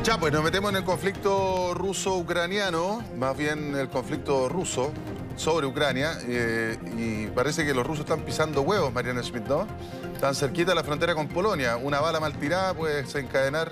Ya, pues nos metemos en el conflicto ruso-ucraniano, más bien el conflicto ruso sobre Ucrania, y parece que los rusos están pisando huevos, Mariana Schmidt, ¿no? Están cerquita de la frontera con Polonia. Una bala mal tirada puede desencadenar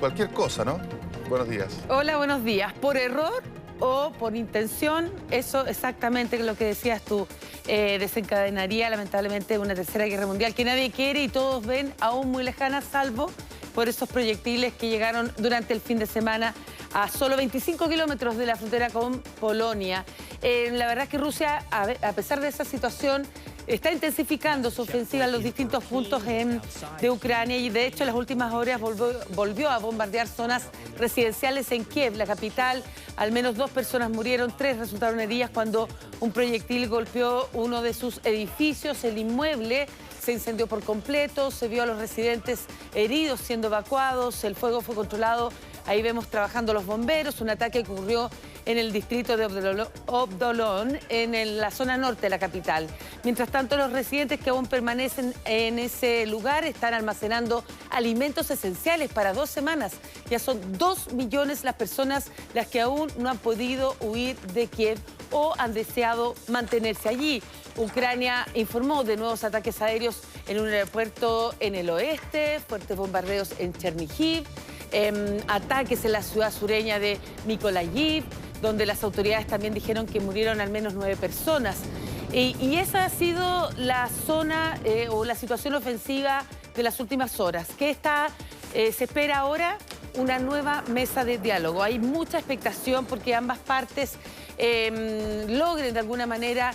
cualquier cosa, ¿no? Buenos días. Hola, buenos días. ¿Por error o por intención? Eso exactamente lo que decías tú. Desencadenaría lamentablemente una tercera guerra mundial que nadie quiere y todos ven aún muy lejana, salvo por esos proyectiles que llegaron durante el fin de semana a solo 25 kilómetros de la frontera con Polonia. La verdad es que Rusia, a pesar de esa situación, está intensificando su ofensiva en los distintos puntos de Ucrania y de hecho en las últimas horas volvió a bombardear zonas residenciales en Kiev, la capital. Al menos 2 personas murieron, 3 resultaron heridas cuando un proyectil golpeó uno de sus edificios. El inmueble se incendió por completo, se vio a los residentes heridos siendo evacuados, el fuego fue controlado. Ahí vemos trabajando los bomberos. Un ataque ocurrió en el distrito de Obdolón, en la zona norte de la capital. Mientras tanto, los residentes que aún permanecen en ese lugar están almacenando alimentos esenciales para 2 semanas. Ya son 2 millones las personas las que aún no han podido huir de Kiev o han deseado mantenerse allí. Ucrania informó de nuevos ataques aéreos en un aeropuerto en el oeste, fuertes bombardeos en Chernihiv, ataques en la ciudad sureña de Mykolaiv, donde las autoridades también dijeron que murieron al menos 9 personas. Y esa ha sido la zona o la situación ofensiva de las últimas horas. ¿Qué se espera ahora? Una nueva mesa de diálogo. Hay mucha expectación porque ambas partes logren de alguna manera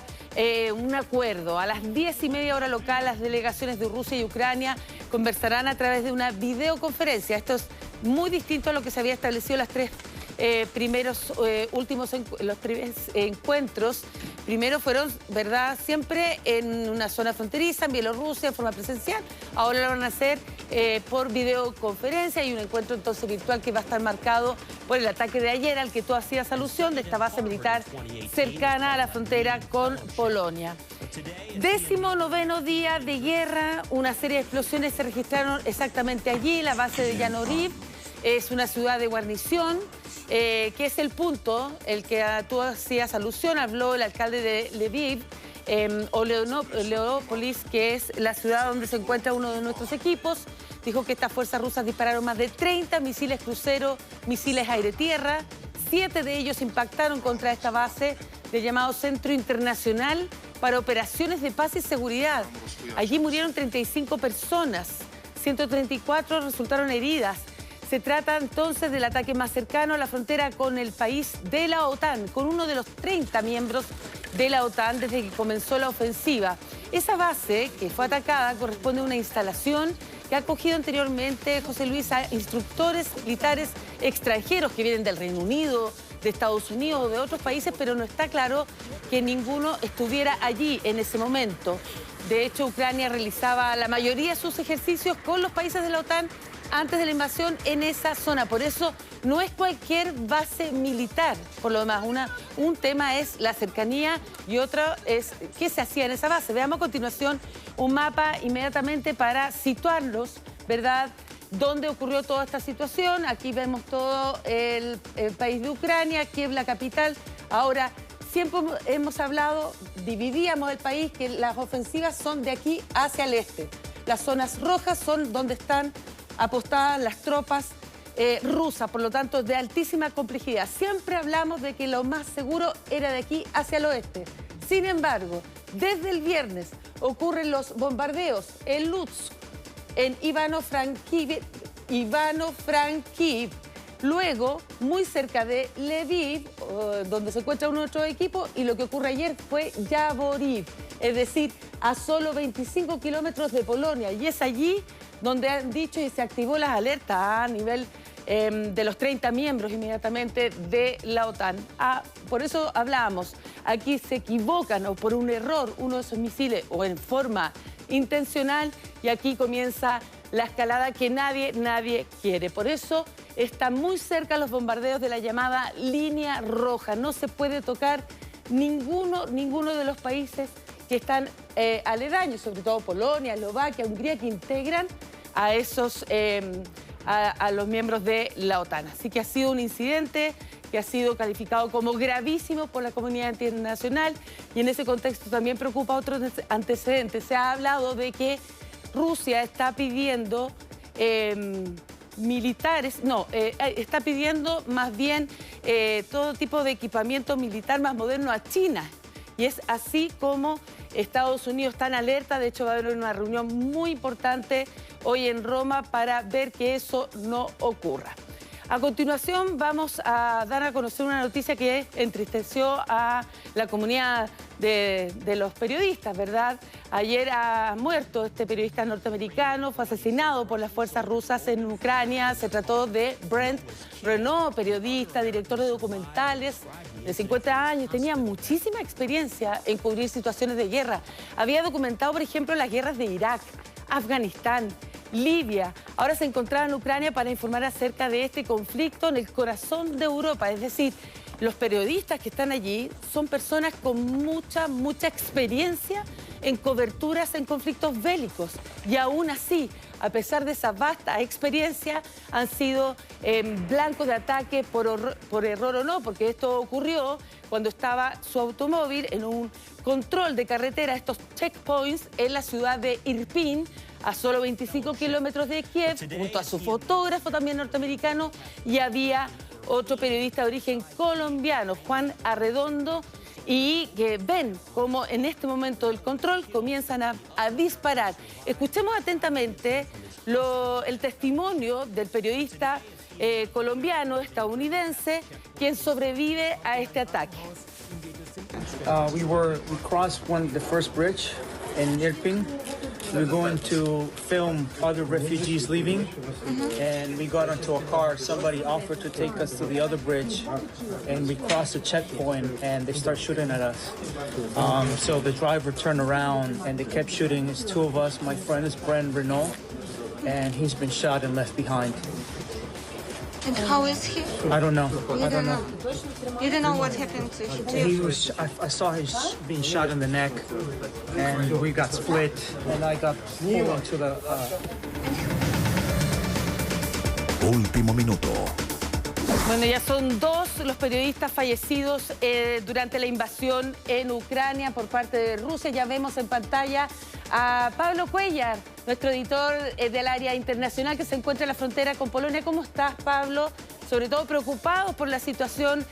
un acuerdo. A las 10:30 hora local, las delegaciones de Rusia y Ucrania conversarán a través de una videoconferencia. Esto es muy distinto a lo que se había establecido los tres encuentros. Primero fueron, ¿verdad?, siempre en una zona fronteriza, en Bielorrusia, en forma presencial. Ahora lo van a hacer por videoconferencia y un encuentro entonces virtual que va a estar marcado por el ataque de ayer al que tú hacías alusión, de esta base militar cercana a la frontera con Polonia. 19º día de guerra, una serie de explosiones se registraron exactamente allí, la base de Yanorív. Es una ciudad de guarnición, que es el punto el que tú hacías alusión. Habló el alcalde de Lviv, o Leópolis, que es la ciudad donde se encuentra uno de nuestros equipos. Dijo que estas fuerzas rusas dispararon más de 30 misiles crucero, misiles aire-tierra. 7 de ellos impactaron contra esta base del llamado Centro Internacional para Operaciones de Paz y Seguridad. Allí murieron 35 personas, 134 resultaron heridas. Se trata entonces del ataque más cercano a la frontera con el país de la OTAN, con uno de los 30 miembros de la OTAN desde que comenzó la ofensiva. Esa base que fue atacada corresponde a una instalación que ha acogido anteriormente, José Luis, a instructores militares extranjeros que vienen del Reino Unido, de Estados Unidos o de otros países, pero no está claro que ninguno estuviera allí en ese momento. De hecho, Ucrania realizaba la mayoría de sus ejercicios con los países de la OTAN antes de la invasión en esa zona. Por eso no es cualquier base militar. Por lo demás, un tema es la cercanía y otro es qué se hacía en esa base. Veamos a continuación un mapa inmediatamente para situarlos, ¿verdad?, dónde ocurrió toda esta situación. Aquí vemos todo el país de Ucrania, Kiev, la capital. Ahora, siempre hemos hablado, dividíamos el país, que las ofensivas son de aquí hacia el este. Las zonas rojas son donde están apostadas las tropas rusas, por lo tanto de altísima complejidad. Siempre hablamos de que lo más seguro era de aquí hacia el oeste. Sin embargo, desde el viernes ocurren los bombardeos en Lutsk, en Ivano-Frankivsk, luego muy cerca de Lviv, donde se encuentra uno de nuestros equipos, y lo que ocurre ayer fue Yavoriv, es decir, a solo 25 kilómetros de Polonia, y es allí donde han dicho y se activó las alertas a nivel de los 30 miembros inmediatamente de la OTAN. Por eso hablábamos, aquí se equivocan o por un error uno de esos misiles o en forma intencional, y aquí comienza la escalada que nadie quiere. Por eso están muy cerca los bombardeos de la llamada línea roja. No se puede tocar ninguno de los países que están aledaños, sobre todo Polonia, Eslovaquia, Hungría, que integran a a los miembros de la OTAN. Así que ha sido un incidente que ha sido calificado como gravísimo por la comunidad internacional y en ese contexto también preocupa otros antecedentes. Se ha hablado de que Rusia está pidiendo está pidiendo más bien todo tipo de equipamiento militar más moderno a China. Y es así como Estados Unidos está en alerta. De hecho, va a haber una reunión muy importante hoy en Roma para ver que eso no ocurra. A continuación vamos a dar a conocer una noticia que entristeció a la comunidad de los periodistas, ¿verdad? Ayer ha muerto este periodista norteamericano, fue asesinado por las fuerzas rusas en Ucrania. Se trató de Brent Renaud, periodista, director de documentales de 50 años. Tenía muchísima experiencia en cubrir situaciones de guerra. Había documentado, por ejemplo, las guerras de Irak, Afganistán, Libia. Ahora se encontraba en Ucrania para informar acerca de este conflicto en el corazón de Europa. Es decir, los periodistas que están allí son personas con mucha experiencia en coberturas en conflictos bélicos. Y aún así, a pesar de esa vasta experiencia, han sido blancos de ataque por error o no, porque esto ocurrió cuando estaba su automóvil en un control de carretera, estos checkpoints en la ciudad de Irpin, a solo 25 kilómetros de Kiev, junto a su fotógrafo también norteamericano, y había otro periodista de origen colombiano, Juan Arredondo, y que ven cómo en este momento del control comienzan a disparar. Escuchemos atentamente el testimonio del periodista colombiano, estadounidense, quien sobrevive a este ataque. We crossed the first bridge in Irpin. We're going to film other refugees leaving, and we got into a car. Somebody offered to take us to the other bridge, and we crossed the checkpoint, and they start shooting at us. So the driver turned around, and they kept shooting. It's two of us. My friend is Brent Renaud, and he's been shot and left behind. And how is he? I don't know. You don't know. You don't know what happened to him. I saw him being shot in the neck, and we got split, and I got pulled into the. Último minuto. Bueno, ya son dos los periodistas fallecidos durante la invasión en Ucrania por parte de Rusia. Ya vemos en pantalla a Pablo Cuellar, nuestro editor del área internacional que se encuentra en la frontera con Polonia. ¿Cómo estás, Pablo? Sobre todo preocupados por la situación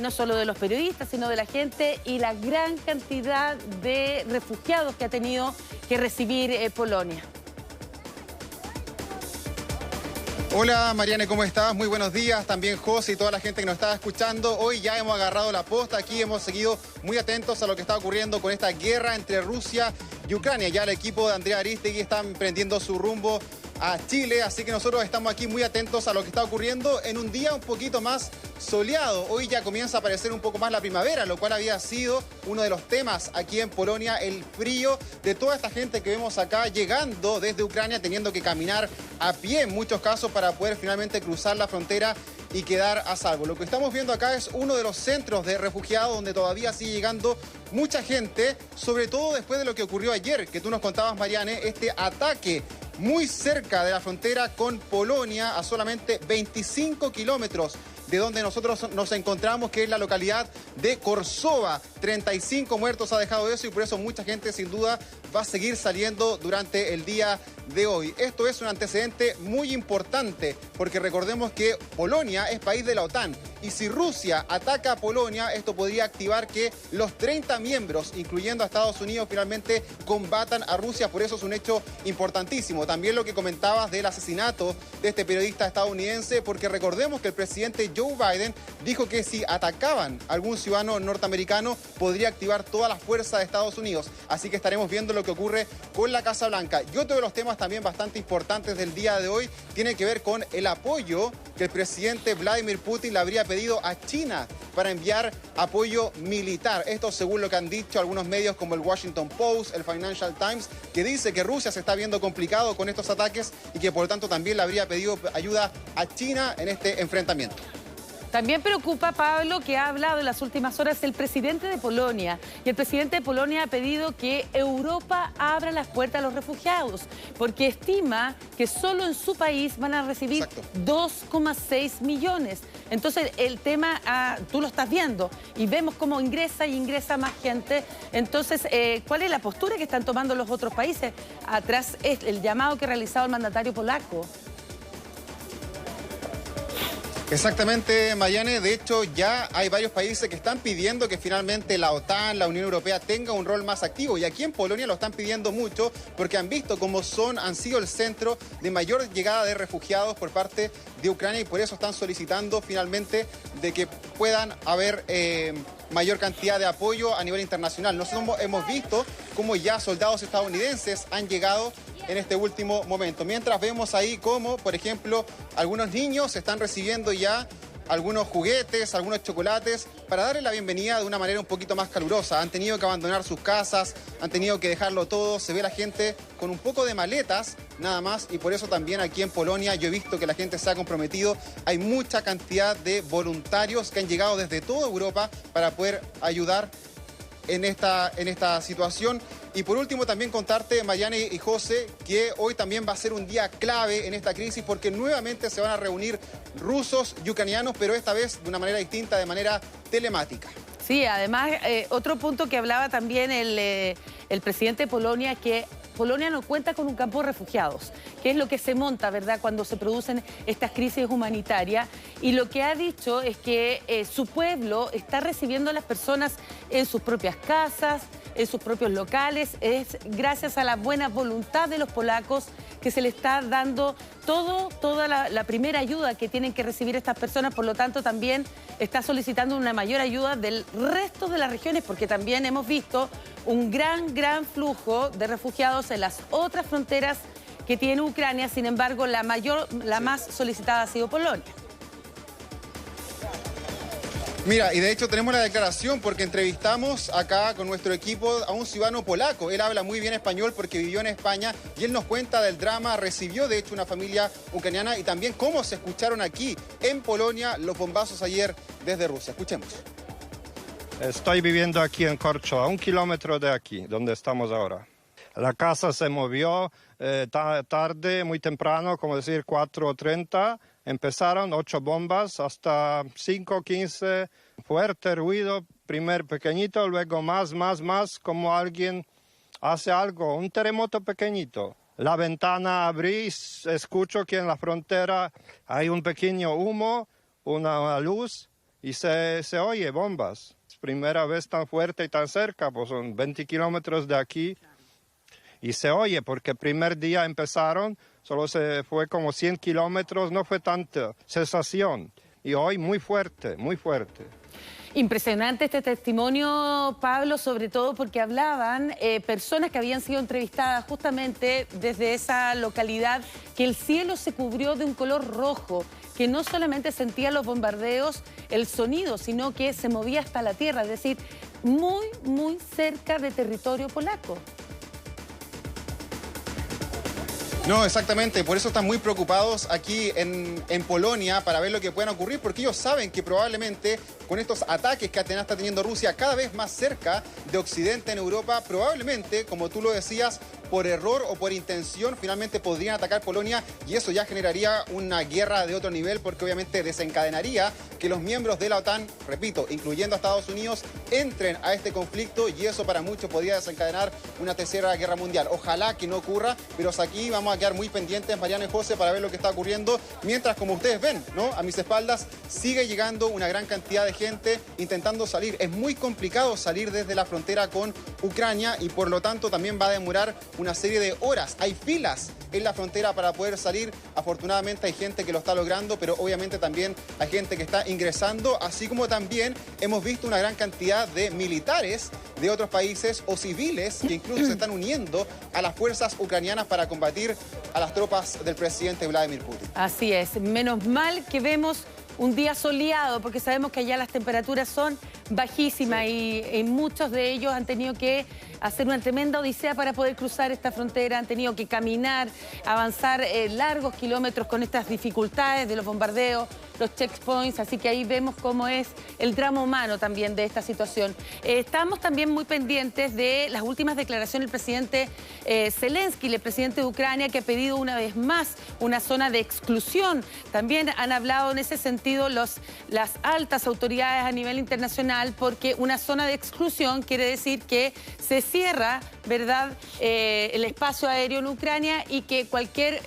no solo de los periodistas, sino de la gente y la gran cantidad de refugiados que ha tenido que recibir Polonia. Hola Mariane, ¿cómo estás? Muy buenos días. También José y toda la gente que nos está escuchando. Hoy ya hemos agarrado la posta. Aquí hemos seguido muy atentos a lo que está ocurriendo con esta guerra entre Rusia y Ucrania. Ya el equipo de Andrea Aristegui está emprendiendo su rumbo a Chile, así que nosotros estamos aquí muy atentos a lo que está ocurriendo en un día un poquito más soleado. Hoy ya comienza a aparecer un poco más la primavera, lo cual había sido uno de los temas aquí en Polonia, el frío de toda esta gente que vemos acá llegando desde Ucrania, teniendo que caminar a pie en muchos casos para poder finalmente cruzar la frontera y quedar a salvo. Lo que estamos viendo acá es uno de los centros de refugiados donde todavía sigue llegando mucha gente, sobre todo después de lo que ocurrió ayer, que tú nos contabas, Mariane, este ataque muy cerca de la frontera con Polonia, a solamente 25 kilómetros de donde nosotros nos encontramos, que es la localidad de Korsova. 35 muertos ha dejado eso y por eso mucha gente sin duda va a seguir saliendo durante el día de hoy. Esto es un antecedente muy importante porque recordemos que Polonia es país de la OTAN y si Rusia ataca a Polonia, esto podría activar que los 30 miembros, incluyendo a Estados Unidos, finalmente combatan a Rusia. Por eso es un hecho importantísimo. También lo que comentabas del asesinato de este periodista estadounidense, porque recordemos que el presidente Joe Biden dijo que si atacaban a algún ciudadano norteamericano podría activar toda la fuerza de Estados Unidos. Así que estaremos viendo lo que ocurre con la Casa Blanca. Y otro de los temas también bastante importantes del día de hoy tiene que ver con el apoyo que el presidente Vladimir Putin le habría pedido a China para enviar apoyo militar. Esto según lo que han dicho algunos medios como el Washington Post, el Financial Times, que dice que Rusia se está viendo complicado con estos ataques y que por lo tanto también le habría pedido ayuda a China en este enfrentamiento. También preocupa, Pablo, que ha hablado en las últimas horas el presidente de Polonia. Y el presidente de Polonia ha pedido que Europa abra las puertas a los refugiados, porque estima que solo en su país van a recibir 2,6 millones. Entonces, el tema, tú lo estás viendo, y vemos cómo ingresa y ingresa más gente. Entonces, ¿cuál es la postura que están tomando los otros países? Atrás es el llamado que ha realizado el mandatario polaco. Exactamente, Mayane. De hecho, ya hay varios países que están pidiendo que finalmente la OTAN, la Unión Europea, tenga un rol más activo. Y aquí en Polonia lo están pidiendo mucho porque han visto cómo han sido el centro de mayor llegada de refugiados por parte de Ucrania y por eso están solicitando finalmente de que puedan haber mayor cantidad de apoyo a nivel internacional. Nosotros hemos visto cómo ya soldados estadounidenses han llegado en este último momento. Mientras vemos ahí cómo, por ejemplo, algunos niños están recibiendo ya algunos juguetes, algunos chocolates, para darle la bienvenida de una manera un poquito más calurosa. Han tenido que abandonar sus casas, han tenido que dejarlo todo. Se ve la gente con un poco de maletas, nada más, y por eso también aquí en Polonia yo he visto que la gente se ha comprometido. Hay mucha cantidad de voluntarios que han llegado desde toda Europa para poder ayudar en esta situación. Y por último también contarte, Mayane y José, que hoy también va a ser un día clave en esta crisis porque nuevamente se van a reunir rusos y ucranianos, pero esta vez de una manera distinta, de manera telemática. Sí, además, otro punto que hablaba también el presidente de Polonia, que Polonia no cuenta con un campo de refugiados, que es lo que se monta, ¿verdad?, cuando se producen estas crisis humanitarias. Y lo que ha dicho es que su pueblo está recibiendo a las personas en sus propias casas, en sus propios locales. Es gracias a la buena voluntad de los polacos que se le está dando toda la primera ayuda que tienen que recibir estas personas. Por lo tanto, también está solicitando una mayor ayuda del resto de las regiones, porque también hemos visto un gran flujo de refugiados en las otras fronteras que tiene Ucrania. Sin embargo, la más solicitada ha sido Polonia. Mira, y de hecho tenemos la declaración porque entrevistamos acá con nuestro equipo a un ciudadano polaco. Él habla muy bien español porque vivió en España y él nos cuenta del drama. Recibió de hecho una familia ucraniana y también cómo se escucharon aquí en Polonia los bombazos ayer desde Rusia. Escuchemos. Estoy viviendo aquí en Korcho, a 1 kilómetro de aquí, donde estamos ahora. La casa se movió tarde, muy temprano, como decir 4:30. Empezaron 8 bombas hasta 5, 15, fuerte ruido, primero pequeñito, luego más, como alguien hace algo, un terremoto pequeñito. La ventana abrí, escucho que en la frontera hay un pequeño humo, una luz y se oye bombas. Primera vez tan fuerte y tan cerca, pues son 20 kilómetros de aquí. Y se oye, porque el primer día empezaron, solo se fue como 100 kilómetros, no fue tanta sensación. Y hoy muy fuerte, muy fuerte. Impresionante este testimonio, Pablo, sobre todo porque hablaban personas que habían sido entrevistadas justamente desde esa localidad, que el cielo se cubrió de un color rojo, que no solamente sentía los bombardeos, el sonido, sino que se movía hasta la tierra, es decir, muy cerca de territorio polaco. No, exactamente, por eso están muy preocupados aquí en Polonia para ver lo que pueda ocurrir, porque ellos saben que probablemente con estos ataques que está teniendo Rusia cada vez más cerca de Occidente en Europa, probablemente, como tú lo decías, por error o por intención, finalmente podrían atacar Polonia y eso ya generaría una guerra de otro nivel porque obviamente desencadenaría que los miembros de la OTAN, repito, incluyendo a Estados Unidos, entren a este conflicto y eso para muchos podría desencadenar una tercera guerra mundial. Ojalá que no ocurra, pero hasta aquí vamos a quedar muy pendientes, Mariana y José, para ver lo que está ocurriendo, mientras, como ustedes ven, ¿no?, a mis espaldas sigue llegando una gran cantidad de gente intentando salir. Es muy complicado salir desde la frontera con Ucrania y por lo tanto también va a demorar una serie de horas. Hay filas en la frontera para poder salir. Afortunadamente hay gente que lo está logrando, pero obviamente también hay gente que está ingresando, así como también hemos visto una gran cantidad de militares de otros países o civiles que incluso se están uniendo a las fuerzas ucranianas para combatir a las tropas del presidente Vladimir Putin. Así es, menos mal que vemos un día soleado, porque sabemos que allá las temperaturas son bajísimas y muchos de ellos han tenido que hacer una tremenda odisea para poder cruzar esta frontera, han tenido que caminar, avanzar largos kilómetros con estas dificultades de los bombardeos, los checkpoints, así que ahí vemos cómo es el drama humano también de esta situación. Estamos también muy pendientes de las últimas declaraciones del presidente Zelensky, el presidente de Ucrania, que ha pedido una vez más una zona de exclusión. También han hablado en ese sentido las altas autoridades a nivel internacional, porque una zona de exclusión quiere decir que se cierra, ¿verdad?, el espacio aéreo en Ucrania, y que cualquier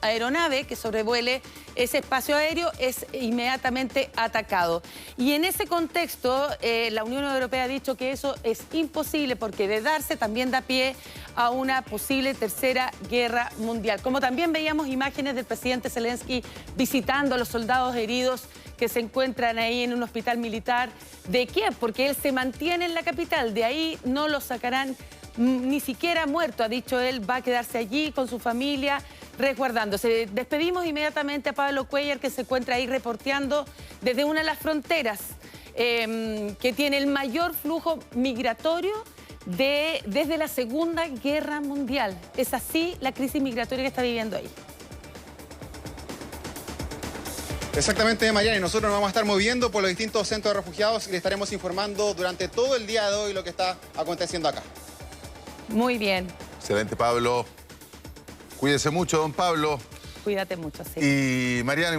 aeronave que sobrevuele ese espacio aéreo es inmediatamente atacado. Y en ese contexto, la Unión Europea ha dicho que eso es imposible, porque de darse también da pie a una posible tercera guerra mundial. Como también veíamos imágenes del presidente Zelensky visitando a los soldados heridos que se encuentran ahí en un hospital militar de Kiev, porque él se mantiene en la capital, de ahí no lo sacarán ni siquiera muerto, ha dicho él, va a quedarse allí con su familia resguardándose. Despedimos inmediatamente a Pablo Cuellar, que se encuentra ahí reporteando desde una de las fronteras que tiene el mayor flujo migratorio desde la Segunda Guerra Mundial. Es así la crisis migratoria que está viviendo ahí. Exactamente, Mariana, y nosotros nos vamos a estar moviendo por los distintos centros de refugiados y le estaremos informando durante todo el día de hoy lo que está aconteciendo acá. Muy bien. Excelente, Pablo. Cuídese mucho, don Pablo. Cuídate mucho, sí. Y Mariana,